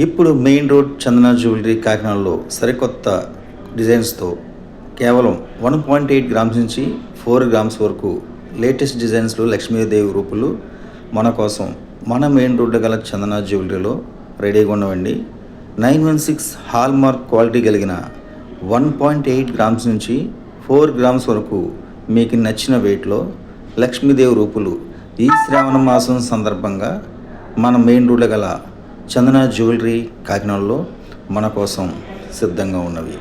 ఇప్పుడు main road చందన jewellery కాకినాడలో సరికొత్త డిజైన్స్తో కేవలం 1.8 గ్రామ్స్ నుంచి 4 గ్రామ్స్ వరకు లేటెస్ట్ డిజైన్స్లో లక్ష్మీదేవి రూపులు మన కోసం మన మెయిన్ రోడ్లో గల చందన జ్యువెలరీలో రెడీగా ఉన్నవండి. 916 హాల్ మార్క్ క్వాలిటీ కలిగిన 1.8 గ్రామ్స్ నుంచి 4 గ్రామ్స్ వరకు మీకు నచ్చిన వెయిట్లో లక్ష్మీదేవి రూపులు ఈ శ్రావణ మాసం సందర్భంగా మన మెయిన్ రోడ్లో గల చందన జ్యువెలరీ కాకినాడలో మన కోసం సిద్ధంగా ఉన్నవి.